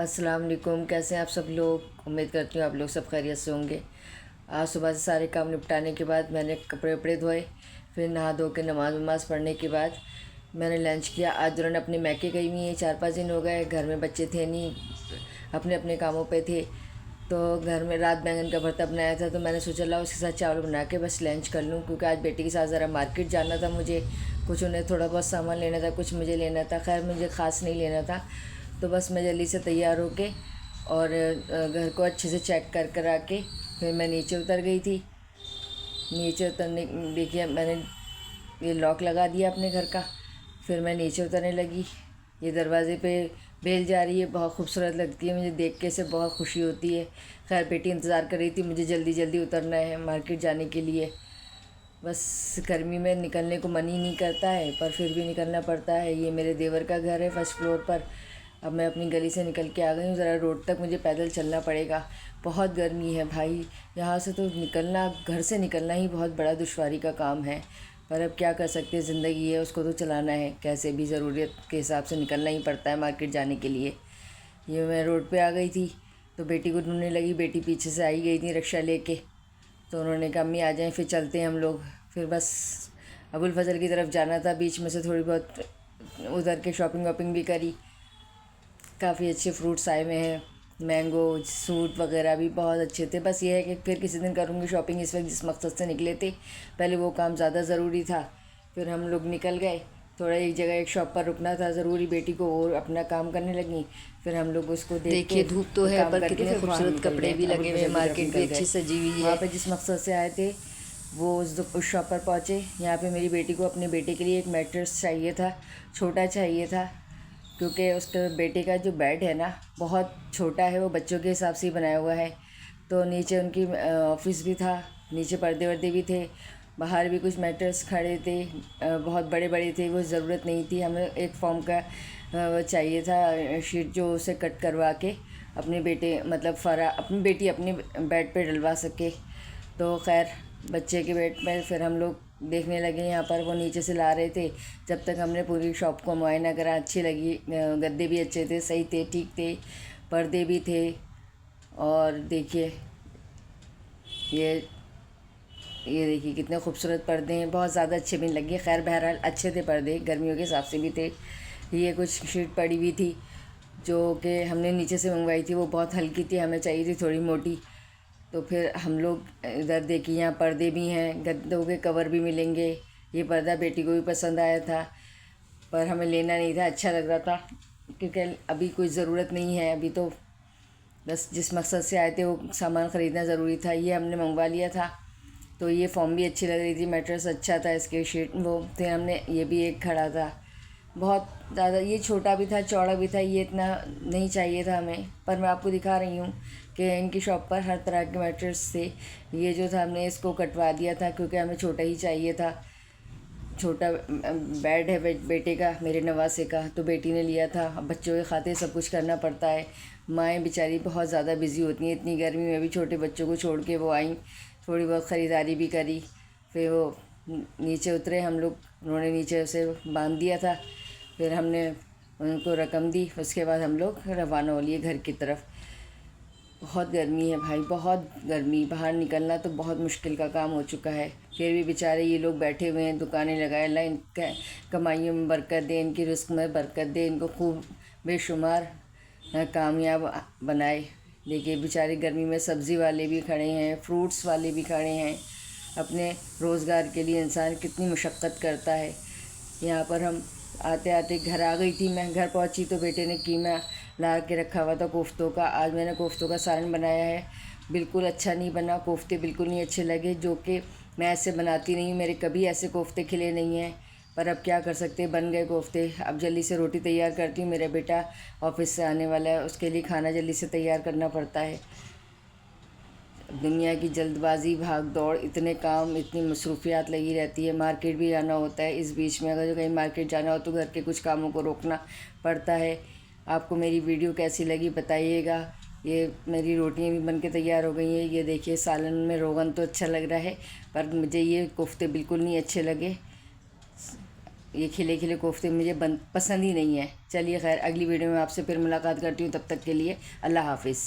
अस्सलाम वालेकुम। कैसे हैं आप सब लोग? उम्मीद करती हूँ आप लोग सब खैरियत से होंगे। आज सुबह से सारे काम निपटाने के बाद मैंने कपड़े वपड़े धोए, फिर नहा धो के नमाज वमाज पढ़ने के बाद मैंने लंच किया। आज दुल्हन अपने मैके गई हुई है, 4-5 दिन हो गए। घर में बच्चे थे नहीं, अपने अपने कामों पे थे। तो घर में रात बैंगन का भरता बनाया था, तो मैंने सोचा ला उसके साथ चावल बना के बस लंच कर लूँ, क्योंकि आज बेटी के साथ ज़रा मार्केट जाना था मुझे। कुछ उन्हें थोड़ा बहुत सामान लेना था, कुछ मुझे लेना था। खैर मुझे ख़ास नहीं लेना था, तो बस मैं जल्दी से तैयार होके और घर को अच्छे से चेक कर आके फिर मैं नीचे उतर गई थी। नीचे उतरने देखिए मैंने ये लॉक लगा दिया अपने घर का। फिर मैं नीचे उतरने लगी। ये दरवाज़े पे बेल जा रही है, बहुत खूबसूरत लगती है, मुझे देख के से बहुत खुशी होती है। खैर बेटी इंतज़ार कर रही थी, मुझे जल्दी जल्दी उतरना है मार्केट जाने के लिए। बस गर्मी में निकलने को मन ही नहीं करता है, पर फिर भी निकलना पड़ता है। ये मेरे देवर का घर है फर्स्ट फ्लोर पर। अब मैं अपनी गली से निकल के आ गई हूँ, ज़रा रोड तक मुझे पैदल चलना पड़ेगा। बहुत गर्मी है भाई, यहाँ से तो निकलना, घर से निकलना ही बहुत बड़ा दुश्वारी का काम है। पर अब क्या कर सकते हैं, ज़िंदगी है, उसको तो चलाना है। कैसे भी ज़रूरत के हिसाब से निकलना ही पड़ता है मार्केट जाने के लिए। ये मैं रोड पे आ गई थी तो बेटी को ढूंढने लगी। बेटी पीछे से आई गई थी रिक्शा लेके, तो उन्होंने कहा अम्मी आ जाएं, फिर चलते हैं हम लोग। फिर बस अबुल फजल की तरफ जाना था, बीच में से थोड़ी बहुत उधर के शॉपिंग वॉपिंग भी करी। काफ़ी अच्छे फ्रूट्स आए हुए हैं, मैंगो, सूट वगैरह भी बहुत अच्छे थे। बस ये है कि फिर किसी दिन करूँगी शॉपिंग। इस वक्त जिस मकसद से निकले थे, पहले वो काम ज़्यादा ज़रूरी था। फिर हम लोग निकल गए, थोड़ा एक जगह एक शॉप पर रुकना था ज़रूरी, बेटी को और अपना काम करने लगी। फिर हम लोग उसको देखिए धूप तो है पर कितने खूबसूरत कपड़े भी लगे हुए, मार्केट भी अच्छी सजी हुई है। वहाँ पे जिस मकसद से आए थे वो उस शॉप पर पहुँचे। यहाँ पे मेरी बेटी को अपने बेटे के लिए एक मैट्रेस चाहिए था, छोटा चाहिए था, क्योंकि उसके बेटे का जो बेड है ना बहुत छोटा है, वो बच्चों के हिसाब से ही बनाया हुआ है। तो नीचे उनकी ऑफिस भी था, नीचे पर्दे वर्दे भी थे, बाहर भी कुछ मैटर्स खड़े थे, बहुत बड़े बड़े थे। वो ज़रूरत नहीं थी, हमें एक फॉर्म का चाहिए था शीट, जो उसे कट करवा के अपने बेटे मतलब अपनी बेटी अपने बेड पे डलवा सके। तो खैर बच्चे के बेड पर फिर हम लोग देखने लगे। यहाँ पर वो नीचे से ला रहे थे, जब तक हमने पूरी शॉप को मुआयना करा। अच्छी लगी, गद्दे भी अच्छे थे, सही थे, ठीक थे, पर्दे भी थे। और देखिए ये ये देखिए कितने खूबसूरत पर्दे हैं, बहुत ज़्यादा अच्छे भी लगे। खैर बहरहाल अच्छे थे पर्दे, गर्मियों के हिसाब से भी थे। ये कुछ शीट पड़ी हुई थी जो कि हमने नीचे से मंगवाई थी, वो बहुत हल्की थी, हमें चाहिए थी थोड़ी मोटी। तो फिर हम लोग इधर देखिए, यहाँ पर्दे भी हैं, गद्दों के कवर भी मिलेंगे। ये पर्दा बेटी को भी पसंद आया था, पर हमें लेना नहीं था, अच्छा लग रहा था, क्योंकि अभी कोई ज़रूरत नहीं है। अभी तो बस जिस मकसद से आए थे वो सामान ख़रीदना ज़रूरी था, ये हमने मंगवा लिया था। तो ये फॉर्म भी अच्छी लग रही थी, मैट्रेस अच्छा था, इसके शीट वो फिर हमने ये भी एक खड़ा था, बहुत ज़्यादा ये छोटा भी था, चौड़ा भी था, ये इतना नहीं चाहिए था हमें। पर मैं आपको दिखा रही हूँ कि इनकी शॉप पर हर तरह के मैट्रेस थे। ये जो था हमने इसको कटवा दिया था, क्योंकि हमें छोटा ही चाहिए था। छोटा बेड है बेटे का, मेरे नवासे का, तो बेटी ने लिया था। अब बच्चों के खातिर सब कुछ करना पड़ता है। माएँ बेचारी बहुत ज़्यादा बिज़ी होती हैं, इतनी गर्मी में भी छोटे बच्चों को छोड़ के वो आई, थोड़ी बहुत ख़रीदारी भी करी। फिर वो नीचे उतरे हम लोग, उन्होंने नीचे उसे बांध दिया था, फिर हमने उनको रकम दी। उसके बाद हम लोग रवाना हो लिए घर की तरफ। बहुत गर्मी है भाई, बहुत गर्मी, बाहर निकलना तो बहुत मुश्किल का काम हो चुका है। फिर भी बेचारे ये लोग बैठे हुए हैं, दुकानें लगाए। अल्लाह इनका कमाइयों में बरकत दे, इनकी रिस्क में बरकत दे, इनको खूब बेशुमार कामयाब बनाए। देखिए बेचारे गर्मी में सब्ज़ी वाले भी खड़े हैं, फ्रूट्स वाले भी खड़े हैं। अपने रोज़गार के लिए इंसान कितनी मशक्क़त करता है। यहाँ पर हम आते आते घर आ गई थी। मैं घर पहुँची तो बेटे ने कीमा ला के रखा हुआ था कोफ्तों का। आज मैंने कोफ्तों का सालन बनाया है, बिल्कुल अच्छा नहीं बना, कोफ्ते बिल्कुल नहीं अच्छे लगे, जो कि मैं ऐसे बनाती नहीं हूँ, मेरे कभी ऐसे कोफ्ते खिले नहीं हैं। पर अब क्या कर सकते, बन गए कोफ्ते। अब जल्दी से रोटी तैयार करती हूँ, मेरा बेटा ऑफिस से आने वाला है, उसके लिए खाना जल्दी से तैयार करना पड़ता है। दुनिया की जल्दबाजी, भाग दौड़, इतने काम, इतनी मसरूफियात लगी रहती है। मार्केट भी जाना होता है, इस बीच में अगर जो कहीं मार्केट जाना हो तो घर के कुछ कामों को रोकना पड़ता है। आपको मेरी वीडियो कैसी लगी बताइएगा। ये मेरी रोटियां भी बन के तैयार हो गई हैं। ये देखिए सालन में रोगन तो अच्छा लग रहा है, पर मुझे ये कोफ्ते बिल्कुल नहीं अच्छे लगे। ये खिले खिले कोफ्ते मुझे पसंद ही नहीं है। चलिए खैर, अगली वीडियो में आपसे फिर मुलाकात करती हूँ, तब तक के लिए अल्लाह हाफिज़।